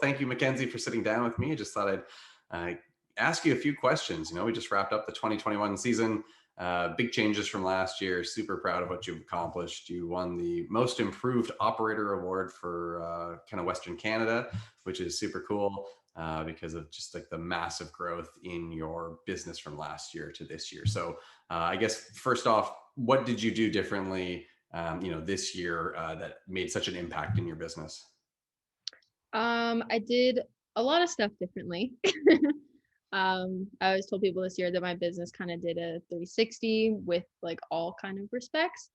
Thank you, Mackenzie, for sitting down with me. I just thought I'd ask you a few questions. We just wrapped up the 2021 season. Big changes from last year. Super proud of what you've accomplished. You won the Most Improved Operator Award for kind of Western Canada, which is super cool because of just like the massive growth in your business from last year to this year. So I guess first off, what did you do differently, this year that made such an impact in your business? I did a lot of stuff differently. I always told people this year that my business kind of did a 360 with like all kind of respects.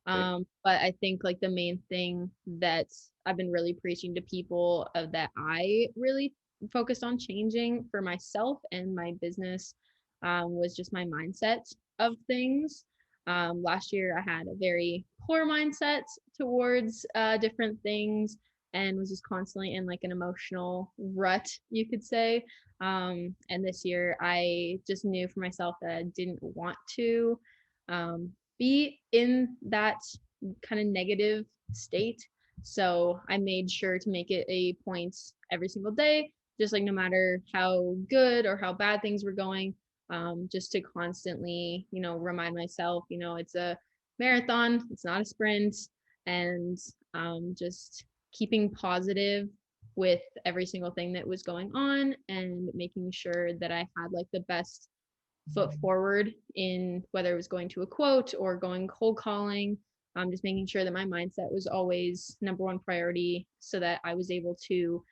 Okay. But I think like the main thing that I've been really preaching to people of that I really focused on changing for myself and my business was just my mindset of things. Last year, I had a very poor mindset towards different things and was just constantly in like an emotional rut, you could say. And this year, I just knew for myself that I didn't want to be in that kind of negative state. So I made sure to make it a point every single day, just like no matter how good or how bad things were going, just to constantly, remind myself, it's a marathon, it's not a sprint, and just keeping positive with every single thing that was going on and making sure that I had like the best foot forward in whether it was going to a quote or going cold calling. Just making sure that my mindset was always number one priority so that I was able to,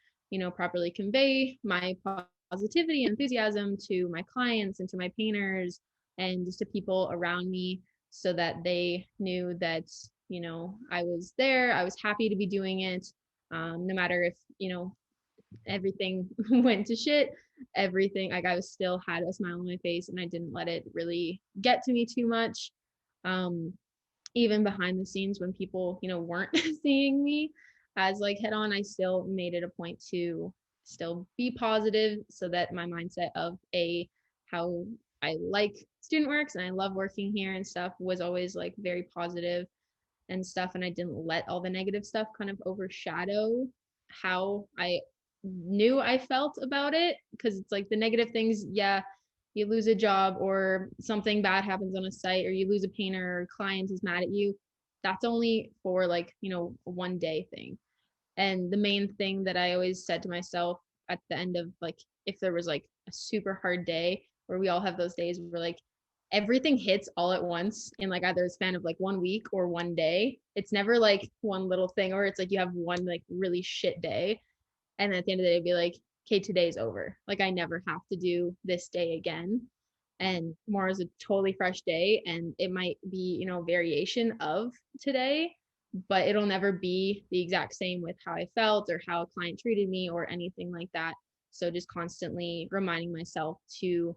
properly convey my positivity and enthusiasm to my clients and to my painters and just to people around me so that they knew that, I was there, I was happy to be doing it. No matter if, everything went to shit, everything like I was still had a smile on my face and I didn't let it really get to me too much. Um, Even behind the scenes when people, weren't seeing me as like head on, I still made it a point to still be positive so that my mindset of a how I like student works and I love working here and stuff was always like very positive and stuff, and I didn't let all the negative stuff kind of overshadow how I knew I felt about it, because it's like the negative things, yeah, you lose a job or something bad happens on a site or you lose a painter or a client is mad at you, that's only for like, a one day thing. And the main thing that I always said to myself at the end of like, if there was like a super hard day, where we all have those days where like everything hits all at once in like either a span of like 1 week or one day. It's never like one little thing, or it's like you have one like really shit day. And at the end of the day, it'd be like, okay, today's over. Like I never have to do this day again. And tomorrow is a totally fresh day. And it might be, variation of today, but it'll never be the exact same with how I felt or how a client treated me or anything like that. So just constantly reminding myself to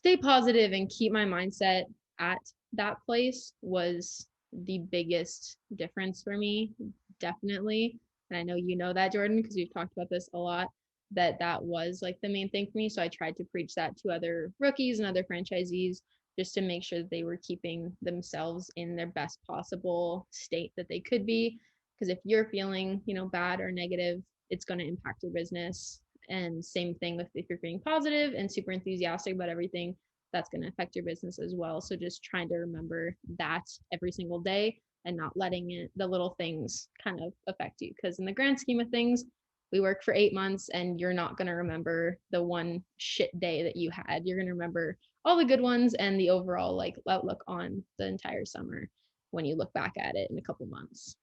stay positive and keep my mindset at that place was the biggest difference for me, definitely. And I know you know that, Jordan, because we've talked about this a lot, that was like the main thing for me. So I tried to preach that to other rookies and other franchisees just to make sure that they were keeping themselves in their best possible state that they could be. Because if you're feeling, bad or negative, it's going to impact your business. And same thing with if you're being positive and super enthusiastic about everything, that's going to affect your business as well. So just trying to remember that every single day and not letting the little things kind of affect you. Because in the grand scheme of things, we work for 8 months and you're not going to remember the one shit day that you had. You're going to remember all the good ones and the overall like outlook on the entire summer when you look back at it in a couple months.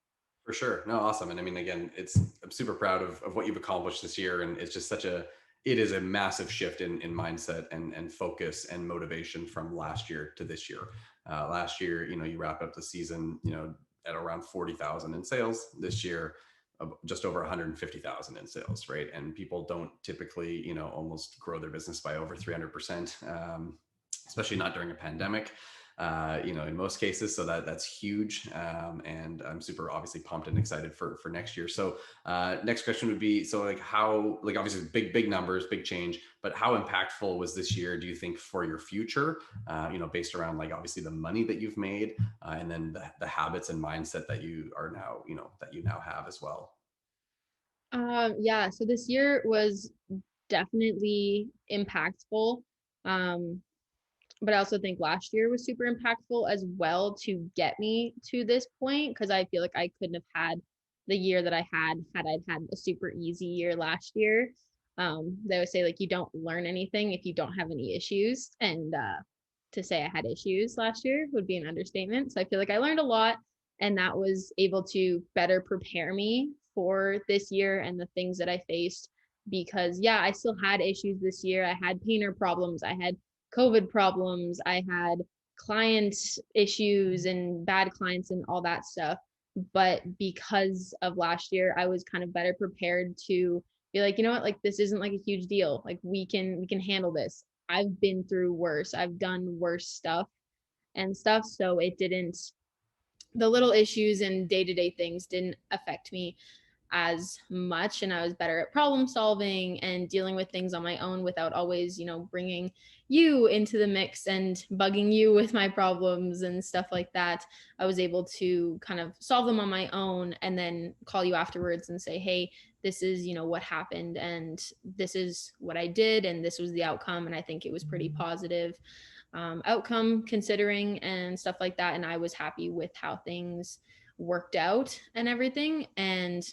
For sure. No, awesome. And I mean, again, I'm super proud of what you've accomplished this year. And it's just it is a massive shift in mindset and focus and motivation from last year to this year. Last year, you wrapped up the season, at around 40,000 in sales. This year, just over 150,000 in sales, right? And people don't typically, almost grow their business by over 300%, especially not during a pandemic. In most cases. So that's huge. And I'm super obviously pumped and excited for next year. So next question would be, so like how, like obviously big numbers, big change, but how impactful was this year, do you think, for your future, based around like obviously the money that you've made and then the habits and mindset that you are now, that you now have as well? Yeah, so this year was definitely impactful. Um, but I also think last year was super impactful as well to get me to this point because I feel like I couldn't have had the year that I had I'd had a super easy year last year. They would say like you don't learn anything if you don't have any issues, and to say I had issues last year would be an understatement. So I feel like I learned a lot, and that was able to better prepare me for this year and the things that I faced. Because yeah, I still had issues this year. I had painter problems. I had COVID problems. I had client issues and bad clients and all that stuff. But because of last year, I was kind of better prepared to be like, you know what, like this isn't like a huge deal. Like we can handle this. I've been through worse. I've done worse stuff and stuff. So it didn't, the little issues and day-to-day things didn't affect me as much, and I was better at problem solving and dealing with things on my own without always, bringing you into the mix and bugging you with my problems and stuff like that. I was able to kind of solve them on my own and then call you afterwards and say, hey, this is, what happened, and this is what I did, and this was the outcome. And I think it was pretty positive outcome considering and stuff like that. And I was happy with how things worked out and everything. And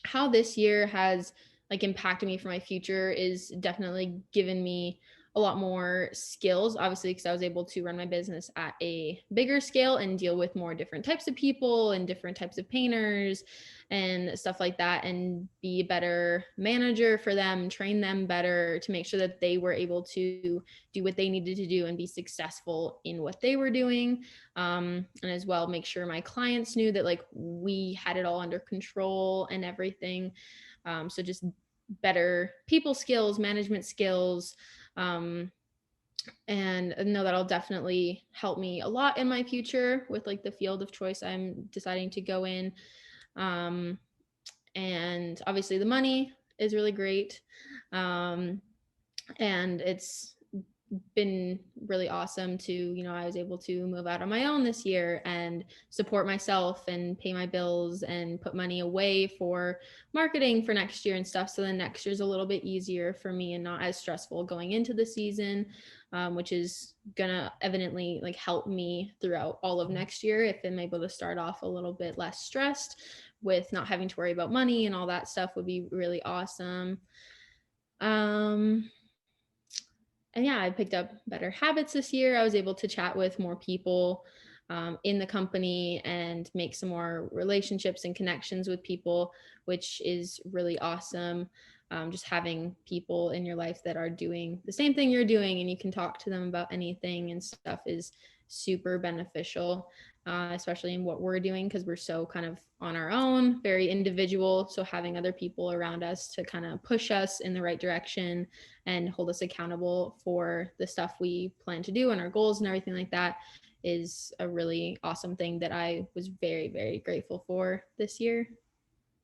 how this year has like impacted me for my future is definitely given me a lot more skills, obviously, because I was able to run my business at a bigger scale and deal with more different types of people and different types of painters and stuff like that, and be a better manager for them, train them better to make sure that they were able to do what they needed to do and be successful in what they were doing. And as well make sure my clients knew that like we had it all under control and everything. So just better people skills, management skills, um, and know that'll definitely help me a lot in my future with like the field of choice I'm deciding to go in. um, and obviously the money is really great. um, and it's been really awesome to, I was able to move out on my own this year and support myself and pay my bills and put money away for marketing for next year and stuff. So then next year's a little bit easier for me and not as stressful going into the season, which is gonna evidently like help me throughout all of next year if I'm able to start off a little bit less stressed with not having to worry about money and all that stuff would be really awesome. Um, and yeah, I picked up better habits this year. I was able to chat with more people in the company and make some more relationships and connections with people, which is really awesome. Just having people in your life that are doing the same thing you're doing and you can talk to them about anything and stuff is super beneficial, especially in what we're doing because we're so kind of on our own, very individual. So having other people around us to kind of push us in the right direction and hold us accountable for the stuff we plan to do and our goals and everything like that is a really awesome thing that I was very, very grateful for this year.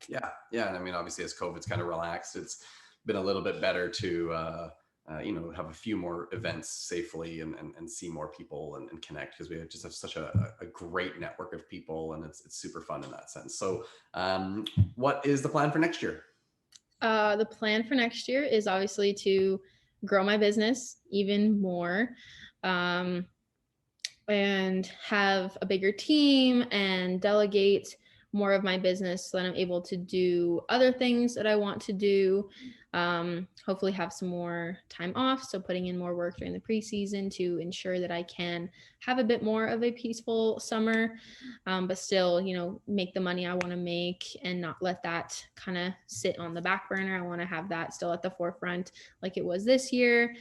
Yeah, yeah, and I mean, obviously, as COVID's kind of relaxed, it's been a little bit better to have a few more events safely and see more people and connect because we just have such a great network of people, and it's super fun in that sense. So, what is the plan for next year? The plan for next year is obviously to grow my business even more. Um, and have a bigger team and delegate more of my business so that I'm able to do other things that I want to do. Hopefully, have some more time off. So, putting in more work during the preseason to ensure that I can have a bit more of a peaceful summer, but still, make the money I want to make and not let that kind of sit on the back burner. I want to have that still at the forefront like it was this year.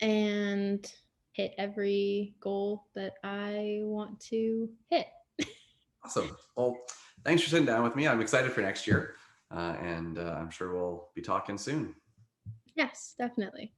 And hit every goal that I want to hit. Awesome. Well, thanks for sitting down with me. I'm excited for next year, and I'm sure we'll be talking soon. Yes, definitely.